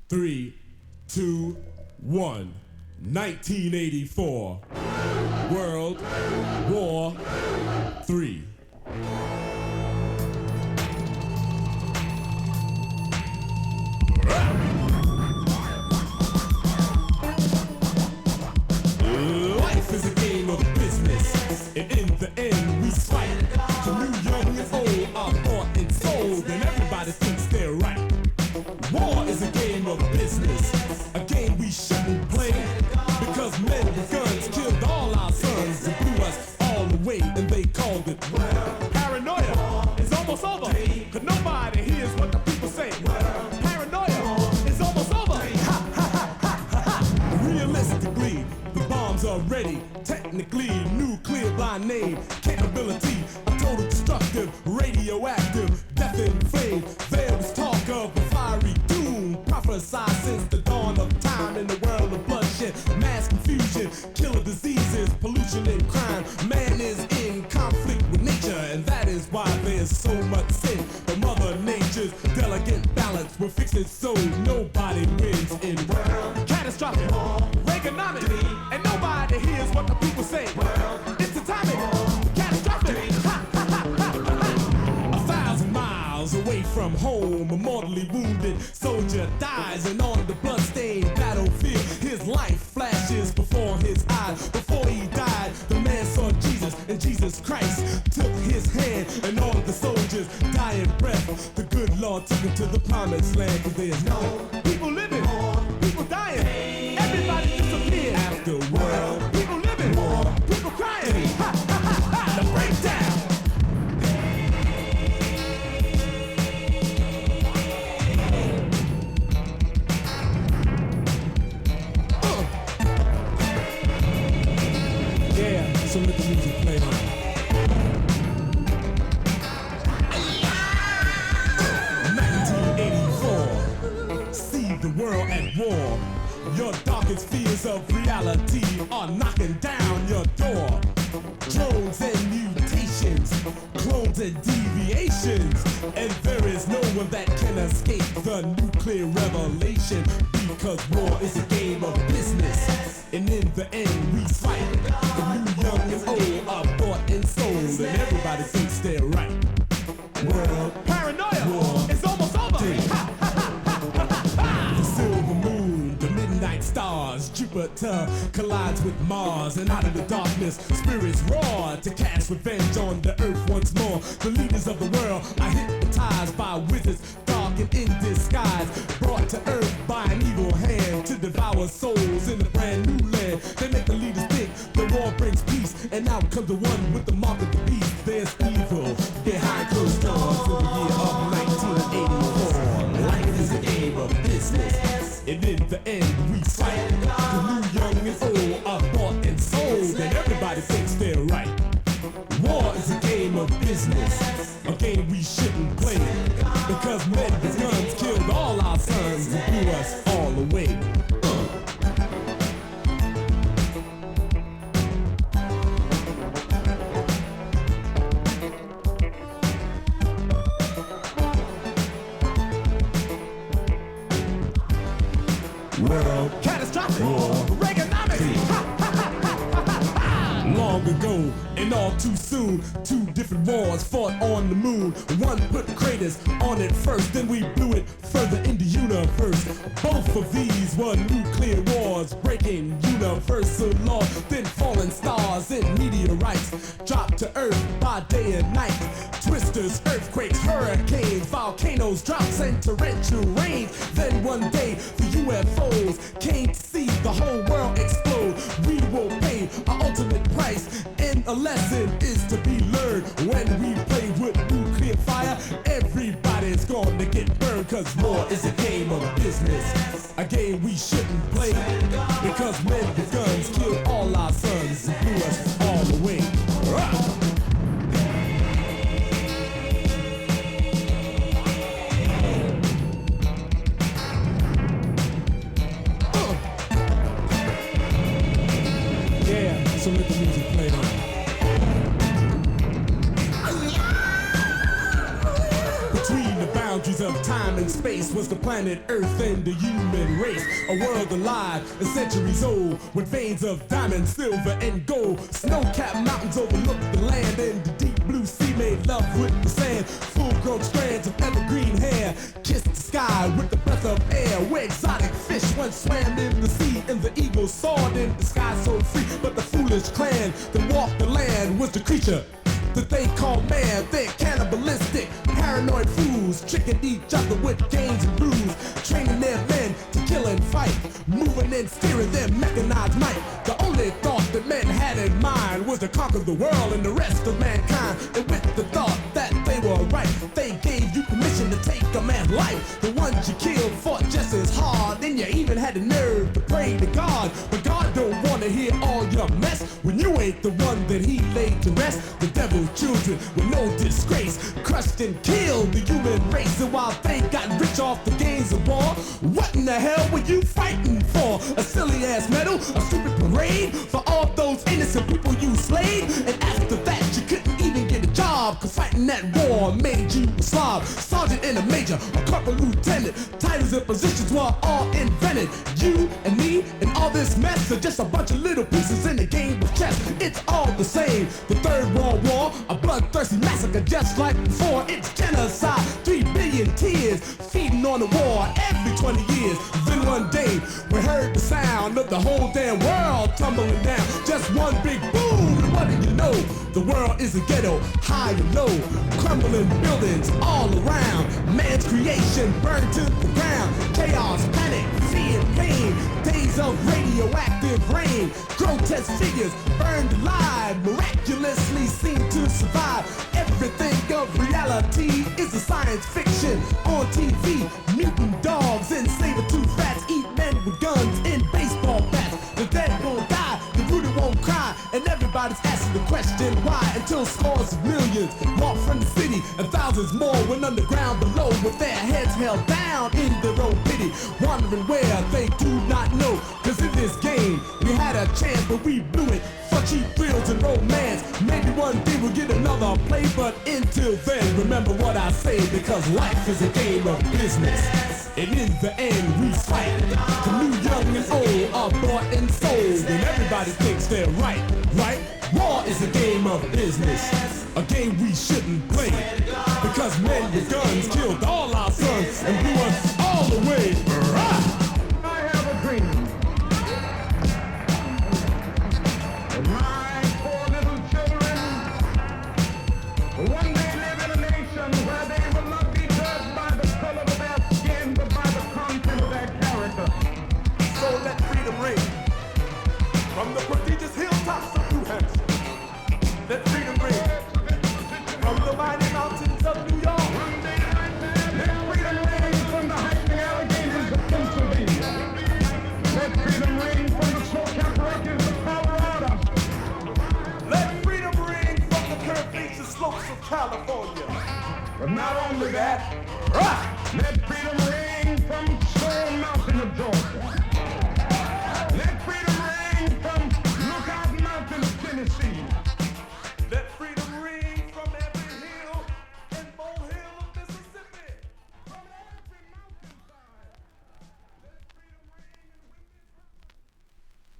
3, 2, 1. 1984. World War III. Life is a game of business, and in the end we fight. To new, young, and old, our thought and soul, then everybody thinks they're right. War is a game of business, a game we shouldn't play, because men with guns killed all our sons and blew us all away, and they called it paranoia. It's almost over, cause nobody hears what the people say. Paranoia is almost over. Ha, ha, ha, ha, ha, ha. Realistically, the bombs are ready. Technically, nuclear by name. Capability, a total destructive, radioactive, death and flame. There was talk of a fiery doom, prophesied since the dawn of time in the world of bloodshed, mass confusion, killer diseases, pollution and crime. Man is in conflict with nature, and that is why there's so much sin. But Mother Nature's delicate balance will fix it so nobody wins in world. Catastrophic, Reaganomic, and nobody hears what the people say. It's atomic, catastrophic. Ha, ha, ha, ha, ha. 1,000 miles away from home, a mortally wounded soldier dies, and on the bloodstained battlefield, his life flashes before his eyes. Before he died, the man saw Jesus, and Jesus Christ took his hand, and all the soldiers' dying breath, the good Lord took him to the promised land. Cause there's no people living, people dying, everybody disappeared. After world, people living, people crying. Ha, ha, ha, ha. The breakdown. Yeah, so let the music play on. See the world at war. Your darkest fears of reality are knocking down your door. Drones and mutations, clones and deviations, and there is no one that can escape the nuclear revelation, because war is a game of business, and in the end we fight. The new, young, and old are bought and sold, and everybody thinks they're right. World paranoia, war is almost over. Ha, ha, ha. The silver moon, the midnight stars, Jupiter collides with Mars, and out of the darkness, spirits roar to cast revenge on the earth once more. The leaders of the world are hypnotized by wizards, dark and in disguise, brought to earth by an evil hand to devour souls in a brand new land. They make the leaders think the war brings peace, and out comes the one with the mark of the beast. There's evil behind closed doors in the year of 1984. Life is a game of business, and in the end we fight. The new, young, and old are bought and sold, and everybody thinks they're right. War is a game of business, a game we shouldn't play, because men with guns killed all our sons and blew us all away. World catastrophic, war, Reaganomics. Ha, ha, ha, ha, ha, ha. Long ago, and all too soon, two different wars fought on the moon. One put craters on it first, then we blew it further in the universe. Both of these were nuclear wars, breaking universal law. Then falling stars and meteorites dropped to earth by day and night. Twisters, earthquakes, hurricanes, volcanoes, droughts, and torrential rain. Then one day the UFOs came to see the whole world explode. We will pay our ultimate price, and a lesson is to be learned. When we play with nuclear fire, everybody's going to get burned, cause war is a game of business, a game we shouldn't play, because men with guns killed all our sons and blew us all away. So let the music play on. Between the boundaries of time in space was the planet Earth and the human race. A world alive and centuries old, with veins of diamond, silver, and gold. Snow-capped mountains overlook the land, and the deep blue sea made love with the sand. Full-grown strands of evergreen hair kissed the sky with the breath of air. Where exotic fish once swam in the sea, and the eagle soared in the sky so free. But the foolish clan that walked the land was the creature that they call man. They're cannibalistic, paranoid fools, tricking each other with games and brews, training their men to kill and fight, moving and steering their mechanized might. The only thought that men had in mind was to conquer the world and the rest of mankind. And with the thought that they were right, they gave you permission to take a man's life. The ones you killed fought just as hard, and you even had the nerve to pray to God. But God don't want to hear all your mess when you ain't the one that he laid to rest. The devil's children with no disgrace crushed and killed the human race. And while they got rich off the gains of war, what in the hell were you fighting for? A silly ass medal, a stupid parade for all those innocent people you slayed. And after that you couldn't even get a job, cause fighting that war made you a slob. Sergeant and a major, a corporal lieutenant, titles and positions were all invented. You and me and all this mess are just a bunch of little pieces in the game of chess. It's all the same. The Third World War, a bloodthirsty massacre just like before. It's genocide, 3 billion tears feeding on the war every 20 years. Then one day we heard the sound of the whole damn world tumbling down. Just one big boom, and what do you know? The world is a ghetto, high and low, crumbling buildings all around. Man's creation burned to the ground. Chaos, panic, fear, pain, days of radioactive rain. Grotesque figures burned alive, miraculously seem to survive. Everything of reality is a science fiction on TV. Mutant dogs and saber-toothed rats eat men with guns in baseball bats. The dead won't die, the rooted won't cry, and everybody's asking the question why. Until scores of millions walk from the city, and thousands more went underground below, with their heads held down in their own pity, wondering where they do not know. Cause in this game we had a chance, but we blew it for cheap thrills and romance. Maybe one day we'll get another play, but until then, remember what I say, because life is a game of business, and in the end we fight. The new, young, and old are bought and sold, and everybody thinks they're right, right? War is a game of business, a game we shouldn't play, because men with guns killed all our sons and blew us all away. I have a dream. My poor little children will one day live in a nation where they will not be judged by the color of their skin, but by the content of their character. So let freedom ring from the prodigious hilltops of New Hampshire. Let freedom ring from the mighty mountains of New York. One day let freedom ring from the hiking Alleghenies of Pennsylvania. Let freedom ring from the snow-capped Rockies of Colorado. Let freedom ring from the curvaceous slopes of California. But not only that, let freedom ring from Stone Mountain of Georgia. Let freedom ring from Lookout Mountain of Tennessee.